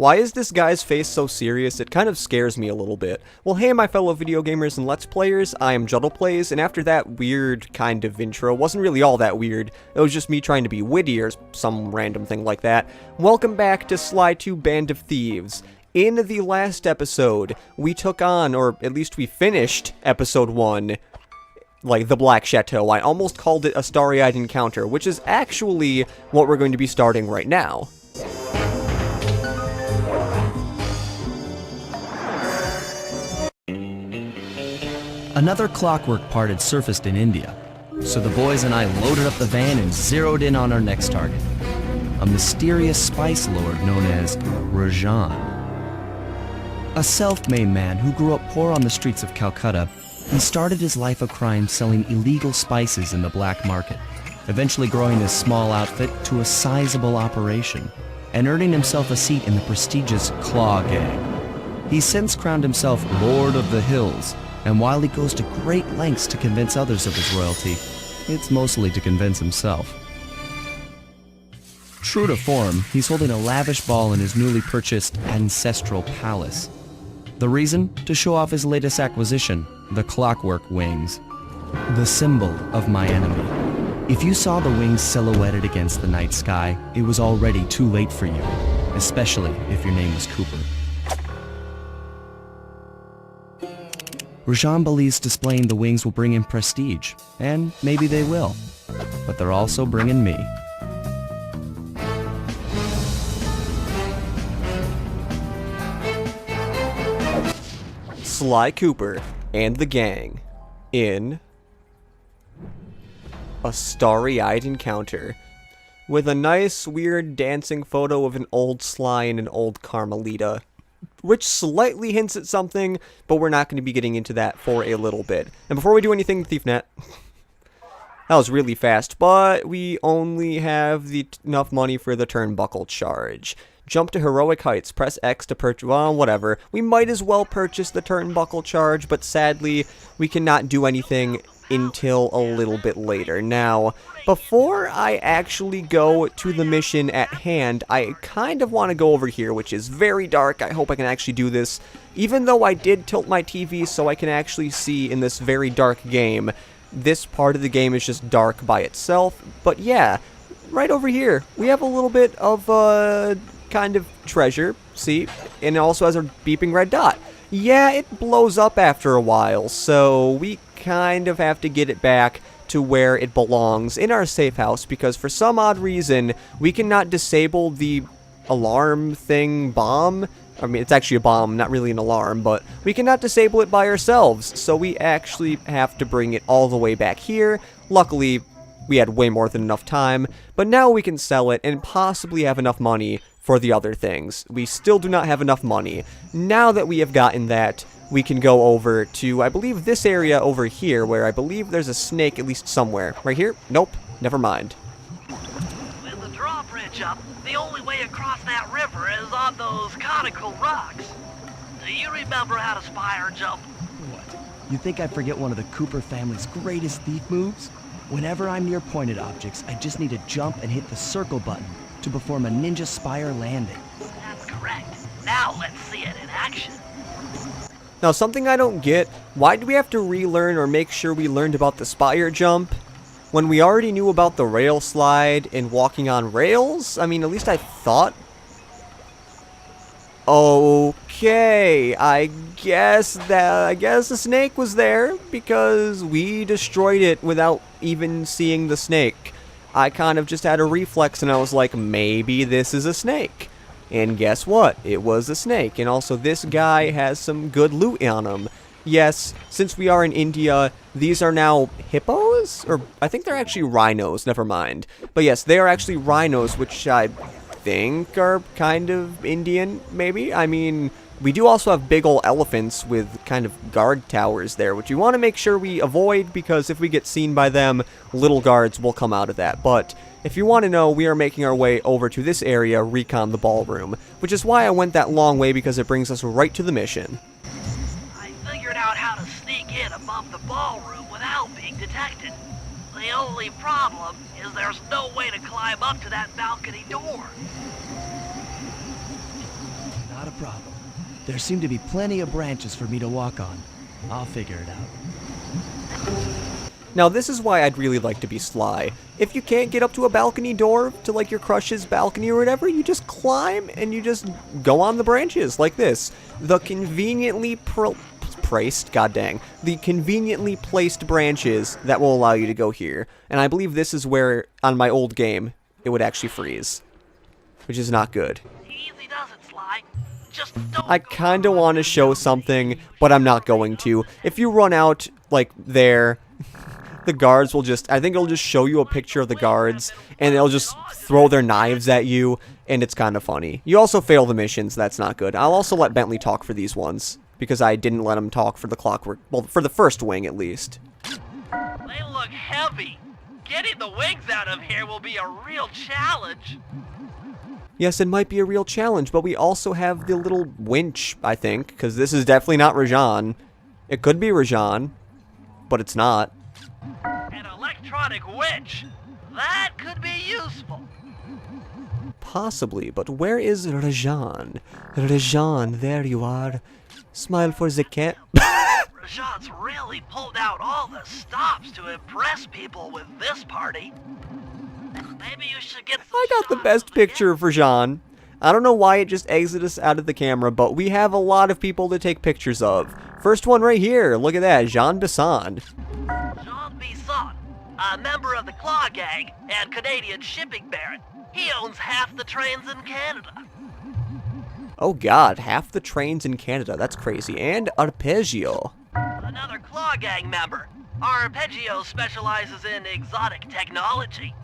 Why is this guy's face so serious? It kind of scares me a little bit. Well, hey my fellow video gamers and Let's Players, I am JuddlePlays, and after that weird kind of intro, wasn't really all that weird, it was just me trying to be witty or some random thing like that, welcome back to Sly 2 Band of Thieves. In the last episode, we took on, or at least we finished, episode 1, like the Black Chateau. I almost called it a Starry Eyed Encounter, which is actually what we're going to be starting right now. Another clockwork part had surfaced in India, so the boys and I loaded up the van and zeroed in on our next target, a mysterious spice lord known as Rajan. A self-made man who grew up poor on the streets of Calcutta, he started his life of crime selling illegal spices in the black market, eventually growing his small outfit to a sizable operation, and earning himself a seat in the prestigious Claw Gang. He's since crowned himself Lord of the Hills, and while he goes to great lengths to convince others of his royalty, it's mostly to convince himself. True to form, he's holding a lavish ball in his newly purchased ancestral palace. The reason? To show off his latest acquisition, the clockwork wings. The symbol of my enemy. If you saw the wings silhouetted against the night sky, it was already too late for you, especially if your name was Cooper. Rajan believes displaying the wings will bring him prestige, and maybe they will, but they're also bringing me. Sly Cooper and the gang in a Starry Eyed Encounter with a nice weird dancing photo of an old Sly and an old Carmelita, which slightly hints at something, but we're not going to be getting into that for a little bit. And before we do anything, ThiefNet, that was really fast, but we only have enough money for the turnbuckle charge. Jump to heroic heights, press X to purchase, well, whatever. We might as well purchase the turnbuckle charge, but sadly, we cannot do anything until a little bit later. Now, before I actually go to the mission at hand, I kind of want to go over here, which is very dark. I hope I can actually do this, even though I did tilt my TV so I can actually see in this very dark game. This part of the game is just dark by itself, but yeah, right over here, we have a little bit of, kind of treasure, see, and it also has a beeping red dot. Yeah, it blows up after a while, so we kind of have to get it back to where it belongs in our safe house, because for some odd reason, we cannot disable the alarm thing bomb. I mean, it's actually a bomb, not really an alarm, but we cannot disable it by ourselves, so we actually have to bring it all the way back here. Luckily, we had way more than enough time, but now we can sell it and possibly have enough money for the other things. We still do not have enough money. Now that we have gotten that, we can go over to, I believe, this area over here, where I believe there's a snake at least somewhere. Right here? Nope. Never mind. With the drawbridge up, the only way across that river is on those conical rocks. Do you remember how to spire jump? What? You think I forget one of the Cooper family's greatest thief moves? Whenever I'm near pointed objects, I just need to jump and hit the circle button to perform a ninja spire landing. That's correct. Now let's see it in action. Now, something I don't get, why do we have to relearn or make sure we learned about the spire jump when we already knew about the rail slide and walking on rails? I mean, at least I thought. Okay, I guess the snake was there because we destroyed it without even seeing the snake. I kind of just had a reflex and I was like, maybe this is a snake. And guess what? It was a snake. And also, this guy has some good loot on him. Yes, since we are in India, these are now hippos? Or I think they're actually rhinos, never mind. But yes, they are actually rhinos, which I think are kind of Indian, maybe? I mean, we do also have big ol' elephants with kind of guard towers there, which we want to make sure we avoid, because if we get seen by them, little guards will come out of that. But if you want to know, we are making our way over to this area, recon the ballroom, which is why I went that long way, because it brings us right to the mission. I figured out how to sneak in above the ballroom without being detected. The only problem is there's no way to climb up to that balcony door. Not a problem. There seem to be plenty of branches for me to walk on. I'll figure it out. Now this is why I'd really like to be Sly. If you can't get up to a balcony door, to like your crush's balcony or whatever, you just climb and you just go on the branches like this. The conveniently the conveniently placed branches that will allow you to go here. And I believe this is where, on my old game, it would actually freeze. Which is not good. Easy does it, Sly. Just don't I kinda want to show something, but I'm not going to. If you run out, like, there, the guards will just, I think it'll just show you a picture of the guards, and they'll just throw their knives at you, and it's kind of funny. You also fail the missions, that's not good. I'll also let Bentley talk for these ones, because I didn't let him talk for the clockwork, well, for the first wing at least. They look heavy. Getting the wings out of here will be a real challenge. Yes, it might be a real challenge, but we also have the little winch, I think, because this is definitely not Rajan. It could be Rajan, but it's not. An electronic winch. That could be useful. Possibly, but where is Rajan? Rajan, there you are. Smile for the cat. Rajan's really pulled out all the stops to impress people with this party. Maybe you should get some I got the shots best of picture of Rajan. I don't know why it just exited us out of the camera, but we have a lot of people to take pictures of. First one right here. Look at that. Jean Bisson. Jean Bisson, a member of the Claw Gang and Canadian shipping baron. He owns half the trains in Canada. Oh god, half the trains in Canada. That's crazy. And Arpeggio. Another Claw Gang member. Arpeggio specializes in exotic technology.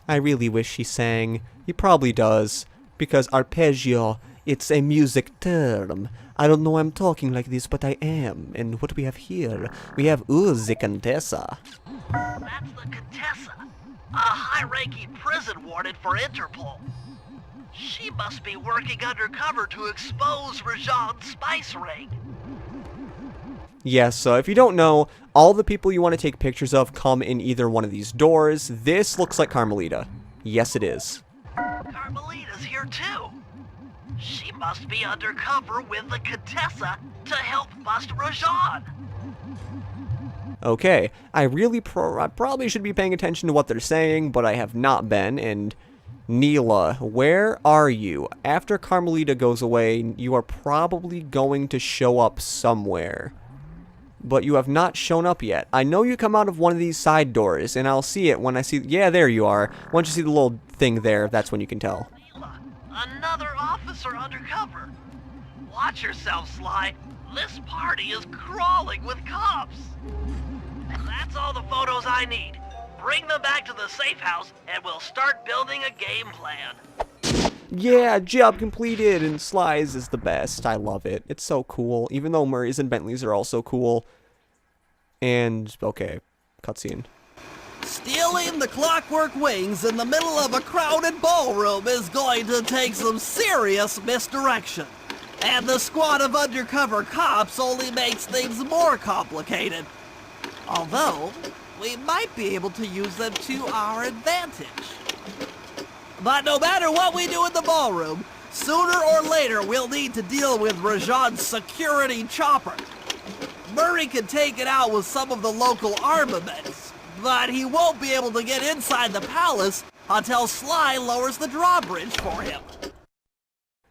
I really wish he sang. He probably does. Because arpeggio, it's a music term. I don't know why I'm talking like this, but I am. And what we have here, we have the Contessa. That's the Contessa, a high-ranking prison warden for Interpol. She must be working undercover to expose Rajan's spice ring. Yes, so if you don't know, all the people you want to take pictures of come in either one of these doors. This looks like Carmelita. Yes, it is. Carmelita's here too. She must be undercover with the Contessa to help bust Rajan. Okay, I probably should be paying attention to what they're saying, but I have not been, and Neela, where are you? After Carmelita goes away, you are probably going to show up somewhere. But you have not shown up yet. I know you come out of one of these side doors, and I'll see it when I see... Yeah, there you are. Once you see the little thing there, that's when you can tell. Neela, another officer undercover. Watch yourself, Sly. This party is crawling with cops. That's all the photos I need. Bring them back to the safe house, and we'll start building a game plan. Yeah, job completed, and Sly's is the best. I love it. It's so cool, even though Murray's and Bentley's are also cool. And, okay, cutscene. Stealing the clockwork wings in the middle of a crowded ballroom is going to take some serious misdirection. And the squad of undercover cops only makes things more complicated. Although, we might be able to use them to our advantage. But no matter what we do in the ballroom, sooner or later we'll need to deal with Rajan's security chopper. Murray can take it out with some of the local armaments, but he won't be able to get inside the palace until Sly lowers the drawbridge for him.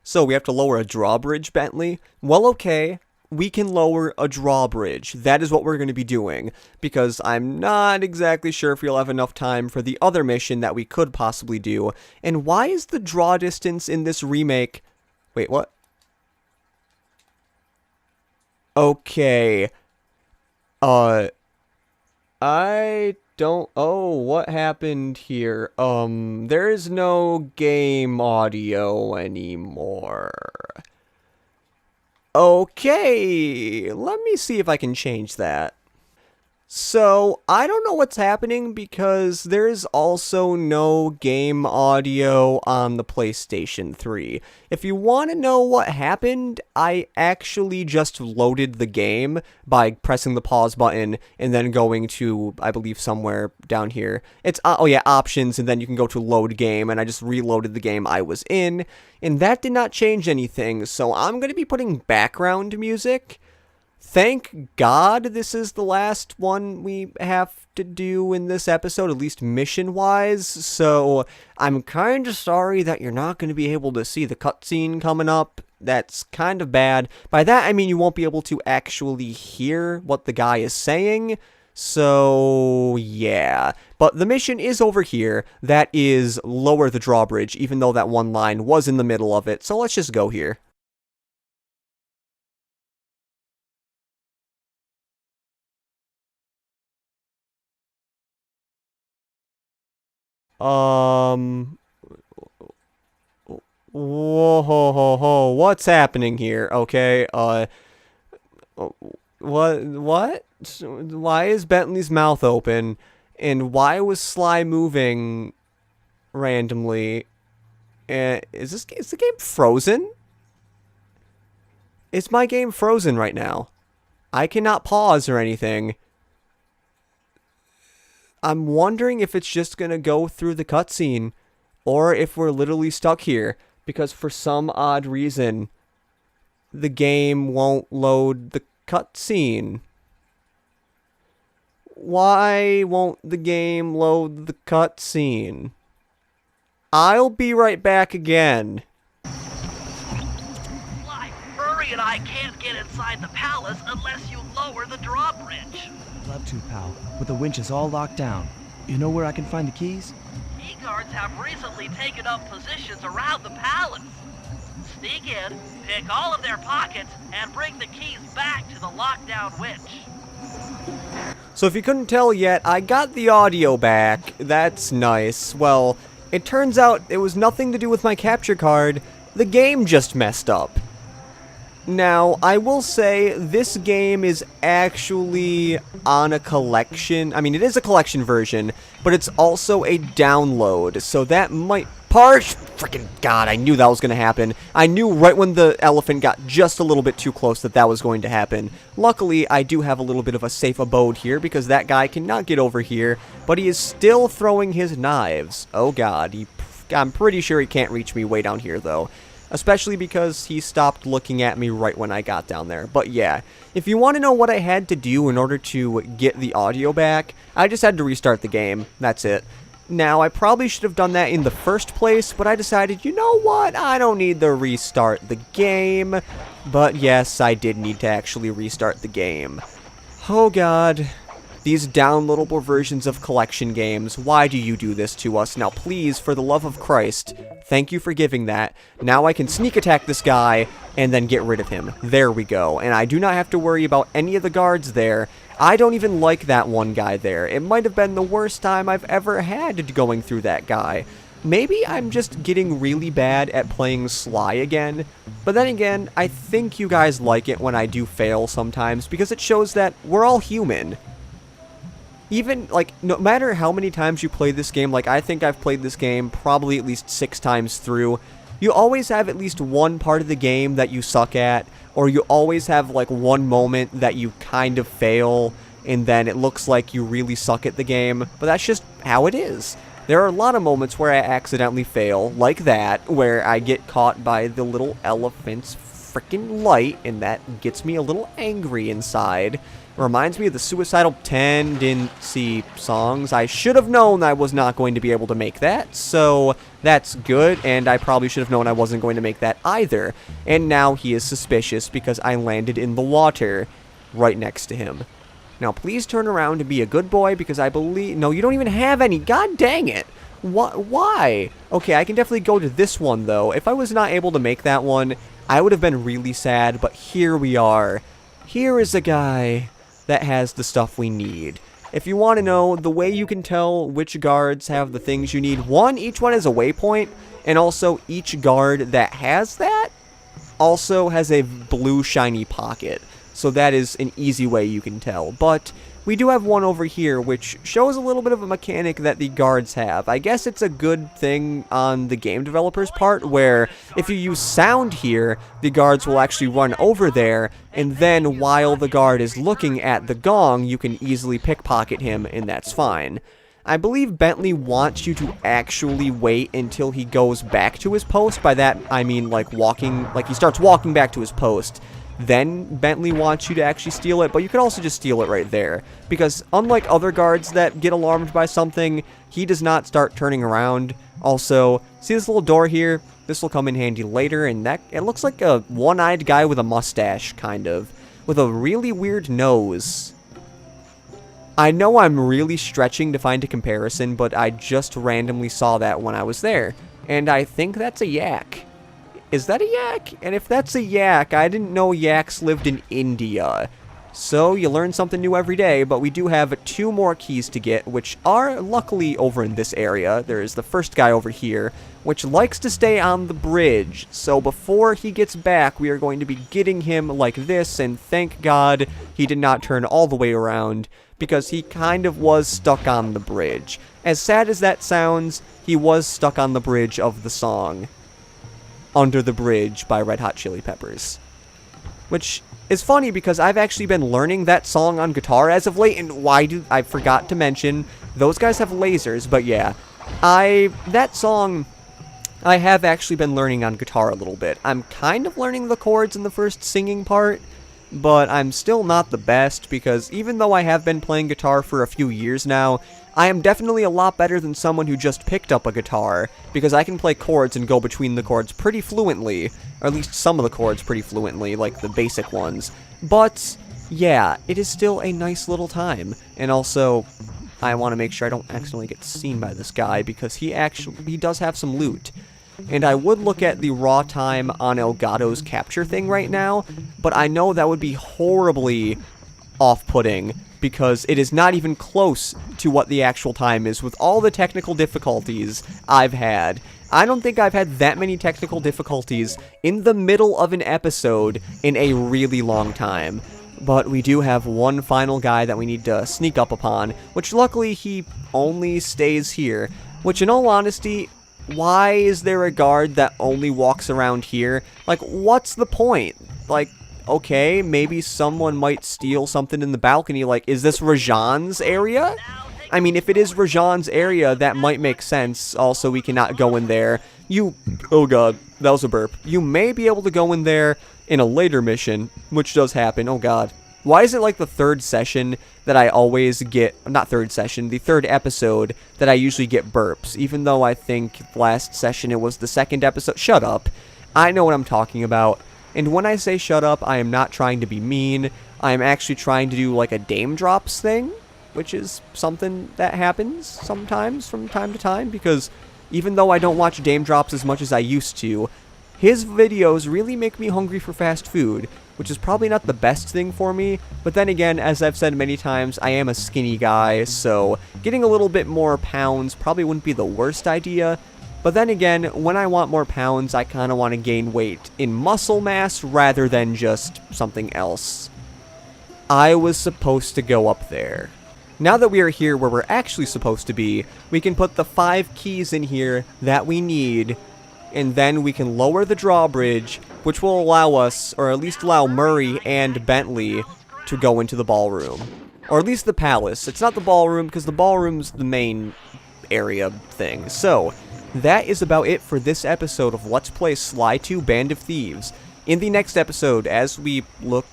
So we have to lower a drawbridge, Bentley? Well, okay. We can lower a drawbridge. That is what we're going to be doing, because I'm not exactly sure if we'll have enough time for the other mission that we could possibly do. And why is the draw distance in this remake... Wait, what? Okay. I don't... Oh, what happened here? There is no game audio anymore. Okay, let me see if I can change that. So, I don't know what's happening because there's also no game audio on the PlayStation 3. If you want to know what happened, I actually just loaded the game by pressing the pause button and then going to, I believe, somewhere down here. It's, oh yeah, options, and then you can go to load game, and I just reloaded the game I was in, and that did not change anything, so I'm going to be putting background music. Thank God this is the last one we have to do in this episode, at least mission-wise, so I'm kind of sorry that you're not going to be able to see the cutscene coming up. That's kind of bad. By that, I mean you won't be able to actually hear what the guy is saying, so yeah. But the mission is over here. That is lower the drawbridge, even though that one line was in the middle of it, so let's just go here. Whoa, ho, ho, ho. What's happening here? Okay, what? Why is Bentley's mouth open? And why was Sly moving randomly? Is the game frozen? Is my game frozen right now? I cannot pause or anything. I'm wondering if it's just gonna go through the cutscene, or if we're literally stuck here, because for some odd reason, the game won't load the cutscene. Why won't the game load the cutscene? I'll be right back again. Sly, Murray and I can't get inside the palace unless you lower the drawbridge. Love to, pal, but the winch is all locked down. You know where I can find the keys? Key guards have recently taken up positions around the palace. Sneak in, pick all of their pockets, and bring the keys back to the lockdown winch. So if you couldn't tell yet, I got the audio back. That's nice. Well, it turns out it was nothing to do with my capture card. The game just messed up. Now, I will say, this game is actually on a collection. I mean, it is a collection version, but it's also a download, so that might... Frickin' God, I knew that was going to happen. I knew right when the elephant got just a little bit too close that that was going to happen. Luckily, I do have a little bit of a safe abode here, because that guy cannot get over here, but he is still throwing his knives. Oh God, I'm pretty sure he can't reach me way down here, though. Especially because he stopped looking at me right when I got down there. But yeah, if you want to know what I had to do in order to get the audio back, I just had to restart the game. That's it. Now, I probably should have done that in the first place, but I decided, you know what, I don't need to restart the game. But yes, I did need to actually restart the game. Oh God. These downloadable versions of collection games, why do you do this to us? Now please, for the love of Christ, thank you for giving that. Now I can sneak attack this guy, and then get rid of him. There we go. And I do not have to worry about any of the guards there. I don't even like that one guy there. It might have been the worst time I've ever had going through that guy. Maybe I'm just getting really bad at playing Sly again. But then again, I think you guys like it when I do fail sometimes, because it shows that we're all human. Even, like, no matter how many times you play this game, like, I think I've played this game probably at least 6 times through, you always have at least one part of the game that you suck at, or you always have, like, one moment that you kind of fail, and then it looks like you really suck at the game, but that's just how it is. There are a lot of moments where I accidentally fail, like that, where I get caught by the little elephant's freaking light, and that gets me a little angry inside. Reminds me of the suicidal tendency songs. I should have known I was not going to be able to make that, so that's good, and I probably should have known I wasn't going to make that either. And now he is suspicious because I landed in the water right next to him. Now please turn around and be a good boy, because I believe... No, you don't even have any. God dang it. Why? Okay, I can definitely go to this one, though. If I was not able to make that one, I would have been really sad, but here we are. Here is a guy that has the stuff we need. If you want to know, the way you can tell which guards have the things you need, one, each one has a waypoint, and also each guard that has that also has a blue shiny pocket. So that is an easy way you can tell. But we do have one over here, which shows a little bit of a mechanic that the guards have. I guess it's a good thing on the game developer's part, where if you use sound here, the guards will actually run over there, and then while the guard is looking at the gong, you can easily pickpocket him, and that's fine. I believe Bentley wants you to actually wait until he goes back to his post. By that, I mean like he starts walking back to his post. Then Bentley wants you to actually steal it, but you could also just steal it right there. Because unlike other guards that get alarmed by something, he does not start turning around. Also, see this little door here? This will come in handy later, and it looks like a one-eyed guy with a mustache, kind of. With a really weird nose. I know I'm really stretching to find a comparison, but I just randomly saw that when I was there. And I think that's a yak. Is that a yak? And if that's a yak, I didn't know yaks lived in India. So you learn something new every day, but we do have 2 more keys to get, which are luckily over in this area. There's the first guy over here, which likes to stay on the bridge. So before he gets back, we are going to be getting him like this, and thank God he did not turn all the way around, because he kind of was stuck on the bridge. As sad as that sounds, he was stuck on the bridge of the song Under the Bridge by Red Hot Chili Peppers. Which is funny because I've actually been learning that song on guitar as of late, and I forgot to mention, those guys have lasers, but yeah. That song, I have actually been learning on guitar a little bit. I'm kind of learning the chords in the first singing part, but I'm still not the best, because even though I have been playing guitar for a few years now, I am definitely a lot better than someone who just picked up a guitar, because I can play chords and go between the chords pretty fluently, or at least some of the chords pretty fluently, like the basic ones. But, yeah, it is still a nice little time, and also, I want to make sure I don't accidentally get seen by this guy, because he does have some loot. And I would look at the raw time on Elgato's capture thing right now, but I know that would be horribly off-putting, because it is not even close to what the actual time is with all the technical difficulties I've had. I don't think I've had that many technical difficulties in the middle of an episode in a really long time. But we do have one final guy that we need to sneak up upon, which luckily he only stays here, which in all honesty, why is there a guard that only walks around here? Like, what's the point? Like, okay, maybe someone might steal something in the balcony. Like, is this Rajan's area? I mean, if it is Rajan's area, that might make sense. Also, we cannot go in there. Oh god, that was a burp. You may be able to go in there in a later mission, which does happen. Oh god. Why is it like the third session that I always get, not third session, the third episode that I usually get burps, even though I think last session it was the second episode? Shut up. I know what I'm talking about. And when I say shut up, I am not trying to be mean. I am actually trying to do like a Dame Drops thing, which is something that happens sometimes from time to time, because even though I don't watch Dame Drops as much as I used to, his videos really make me hungry for fast food, which is probably not the best thing for me, but then again, as I've said many times, I am a skinny guy, so getting a little bit more pounds probably wouldn't be the worst idea. But then again, when I want more pounds, I kind of want to gain weight in muscle mass rather than just something else. I was supposed to go up there. Now that we are here where we're actually supposed to be, we can put the 5 keys in here that we need, and then we can lower the drawbridge, which will allow us, or at least allow Murray and Bentley to go into the ballroom. Or at least the palace. It's not the ballroom, because the ballroom's the main area thing. So, that is about it for this episode of Let's Play Sly 2 Band of Thieves. In the next episode, as we look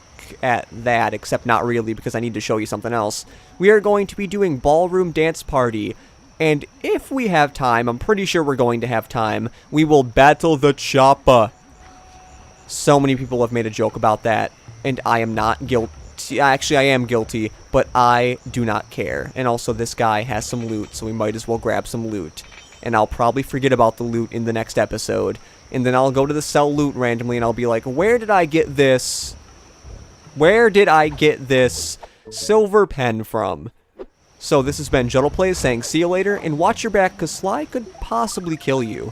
at that, except not really because I need to show you something else, we are going to be doing Ballroom Dance Party, and if we have time, I'm pretty sure we're going to have time, we will battle the chopper. So many people have made a joke about that, and I am not guilty. Actually, I am guilty, but I do not care. And also, this guy has some loot, so we might as well grab some loot. And I'll probably forget about the loot in the next episode. And then I'll go to the sell loot randomly, and I'll be like, where did I get this? Where did I get this silver pen from? So this has been Juttle Plays saying see you later, and watch your back, because Sly could possibly kill you.